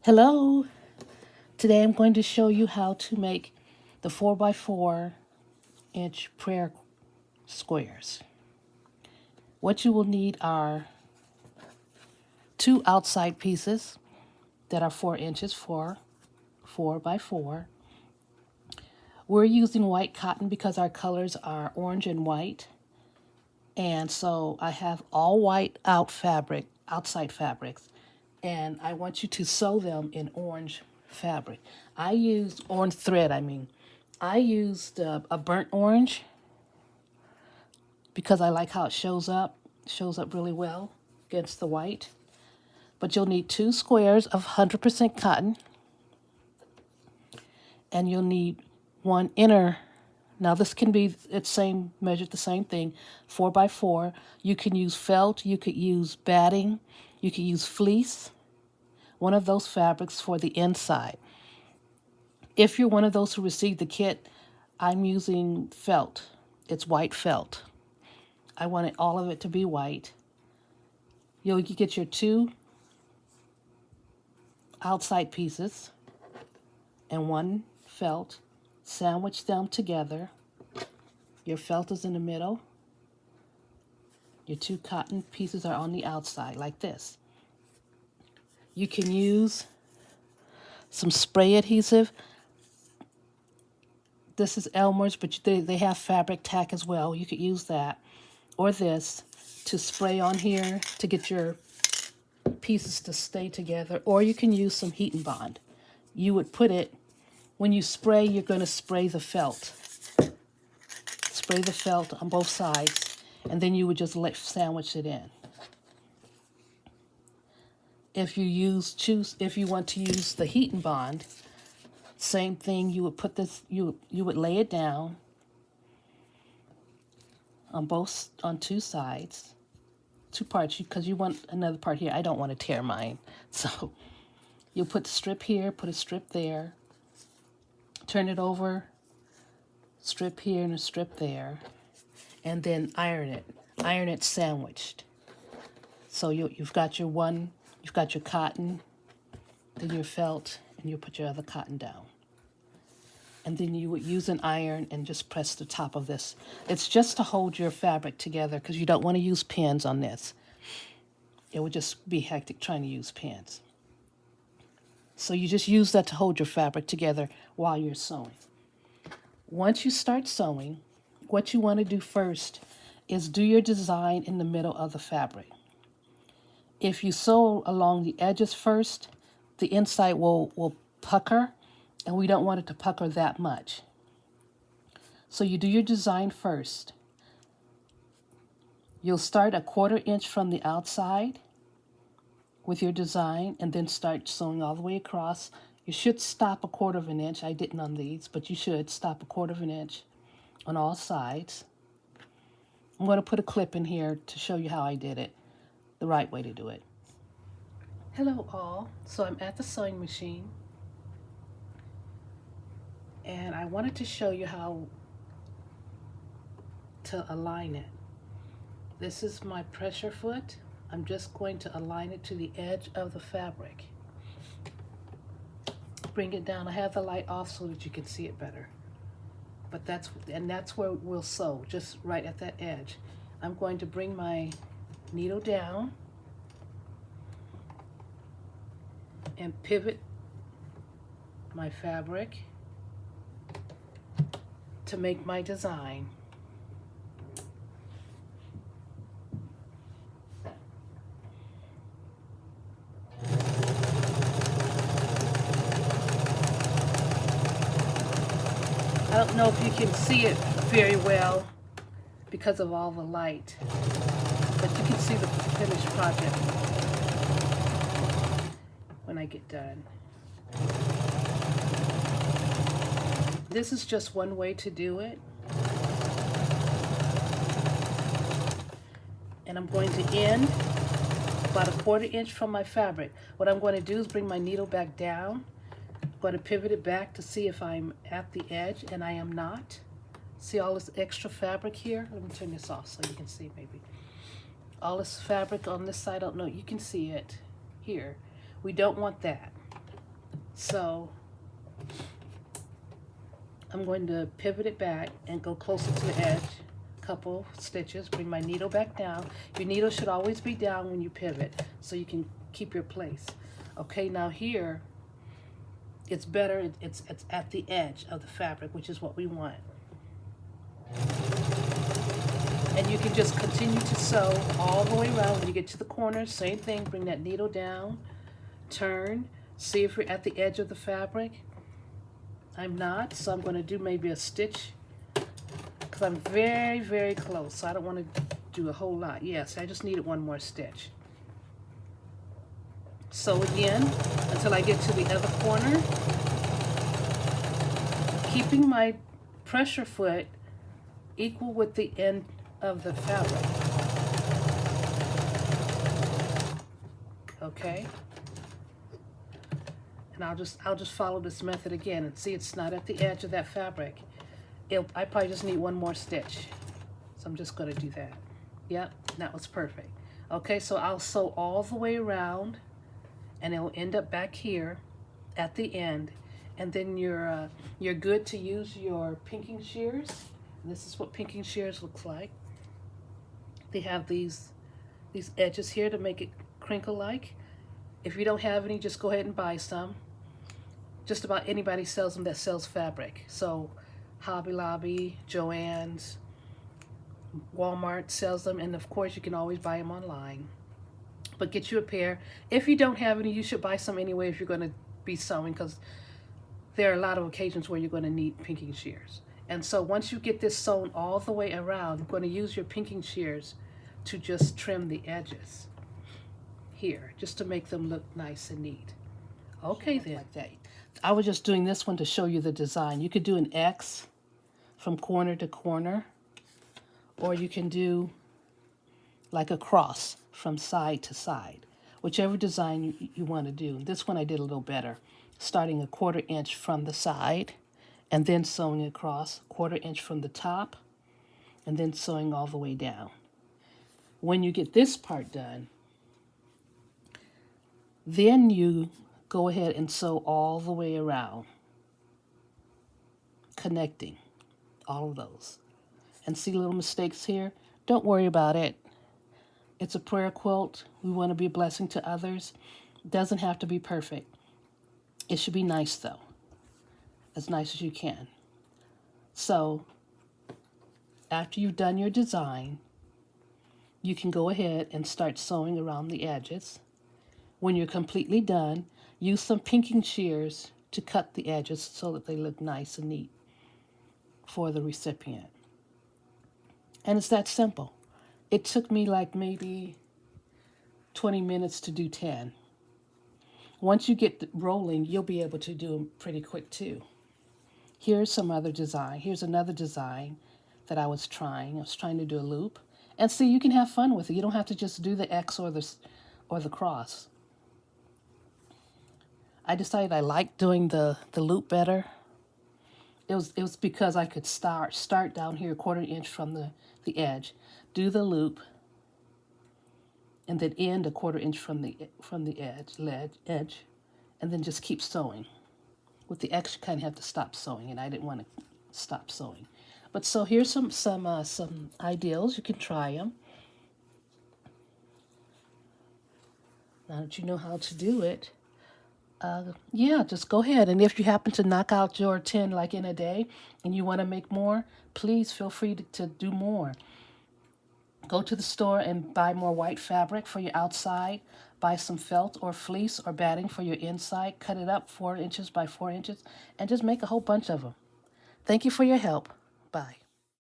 Hello! Today I'm going to show you how to make the 4x4 inch prayer squares. What you will need are two outside pieces that are 4 inches for 4x4. We're using white cotton because our colors are orange and white. And so I have all white outside fabrics, and I want you to sew them in orange fabric. I used orange thread, I used a burnt orange because I like how it shows up. It shows up really well against the white. But you'll need 2 squares of 100% cotton, and you'll need one inner. Now this can be it's same measured the same thing, 4x4. You can use felt, you could use batting, you could use fleece, one of those fabrics for the inside. If you're one of those who received the kit, I'm using felt. It's white felt. I wanted all of it to be white. You get your 2 outside pieces and one felt. Sandwich them together. Your felt is in the middle. Your 2 cotton pieces are on the outside, like this. You can use some spray adhesive. This is Elmer's, but they have fabric tack as well. You could use that. Or this to spray on here to get your pieces to stay together. Or you can use some heat and bond. You would put it, when you spray, you're going to spray the felt. Spray the felt on both sides, and then you would just sandwich it in. If you want to use the heat and bond, same thing. You would put this. You would lay it down on 2 sides, 2 parts, because you want another part here. I don't want to tear mine, so you'll put the strip here, put a strip there, turn it over, strip here and a strip there, and then iron it. Iron it sandwiched. So you've got your cotton, then your felt, and you put your other cotton down. And then you would use an iron and just press the top of this. It's just to hold your fabric together because you don't want to use pins on this. It would just be hectic trying to use pins. So you just use that to hold your fabric together while you're sewing. Once you start sewing, what you want to do first is do your design in the middle of the fabric. If you sew along the edges first, the inside will pucker, and we don't want it to pucker that much. So you do your design first. You'll start a 1/4 inch from the outside with your design, and then start sewing all the way across. You should stop a 1/4 inch. I didn't on these, but you should stop a 1/4 inch on all sides. I'm going to put a clip in here to show you how I did it, the right way to do it. Hello all. So I'm at the sewing machine, and I wanted to show you how to align it. This is my pressure foot. I'm just going to align it to the edge of the fabric. Bring it down. I have the light off so that you can see it better. But that's where we'll sew, just right at that edge. I'm going to bring my needle down and pivot my fabric to make my design. I don't know if you can see it very well because of all the light, but you can see the finished project when I get done. This is just one way to do it. And I'm going to end about a 1/4 inch from my fabric. What I'm going to do is bring my needle back down. I'm going to pivot it back to see if I'm at the edge, and I am not. See all this extra fabric here? Let me turn this off so you can see maybe. All this fabric on this side, I don't know, you can see it here. We don't want that. So I'm going to pivot it back and go closer to the edge. Couple stitches, bring my needle back down. Your needle should always be down when you pivot so you can keep your place. Okay, now here, it's better, it's at the edge of the fabric, which is what we want. And you can just continue to sew all the way around. When you get to the corner, same thing, bring that needle down, turn, see if you're at the edge of the fabric. I'm not, so I'm going to do maybe a stitch because I'm very, very close, so I don't want to do a whole lot. Yes, I just needed one more stitch. Sew again until I get to the other corner, keeping my pressure foot equal with the end of the fabric. Okay? And I'll just follow this method again and see it's not at the edge of that fabric. I probably just need one more stitch. So I'm just going to do that. Yep, that was perfect. Okay, so I'll sew all the way around and it'll end up back here at the end. And then you're good to use your pinking shears. And this is what pinking shears looks like. They have these edges here to make it crinkle-like. If you don't have any, just go ahead and buy some. Just about anybody sells them that sells fabric. So Hobby Lobby, Joann's, Walmart sells them, and of course you can always buy them online. But get you a pair. If you don't have any, you should buy some anyway if you're going to be sewing, because there are a lot of occasions where you're going to need pinking shears. And so once you get this sewn all the way around, you're going to use your pinking shears to just trim the edges here, just to make them look nice and neat. Okay then. Like that. I was just doing this one to show you the design. You could do an X from corner to corner, or you can do like a cross from side to side, whichever design you want to do. This one I did a little better, starting a 1/4 inch from the side and then sewing across 1/4 inch from the top and then sewing all the way down. When you get this part done, then you go ahead and sew all the way around, connecting all of those. And see little mistakes here? Don't worry about it. It's a prayer quilt. We want to be a blessing to others. It doesn't have to be perfect. It should be nice though, as nice as you can. So after you've done your design, you can go ahead and start sewing around the edges. When you're completely done, use some pinking shears to cut the edges so that they look nice and neat for the recipient. And it's that simple. It took me like maybe 20 minutes to do 10. Once you get rolling, you'll be able to do them pretty quick too. Here's some other design. Here's another design that I was trying. I was trying to do a loop. And see, you can have fun with it. You don't have to just do the X or the cross. I decided I liked doing the loop better. It was because I could start down here 1/4 inch from the edge, do the loop, and then end a 1/4 inch from the edge, and then just keep sewing. With the X, you kind of have to stop sewing, and I didn't want to stop sewing. But so here's some ideals. You can try them. Now that you know how to do it, yeah, just go ahead. And if you happen to knock out your 10 like in a day and you want to make more, please feel free to do more. Go to the store and buy more white fabric for your outside. Buy some felt or fleece or batting for your inside. Cut it up 4 inches by 4 inches and just make a whole bunch of them. Thank you for your help. Bye.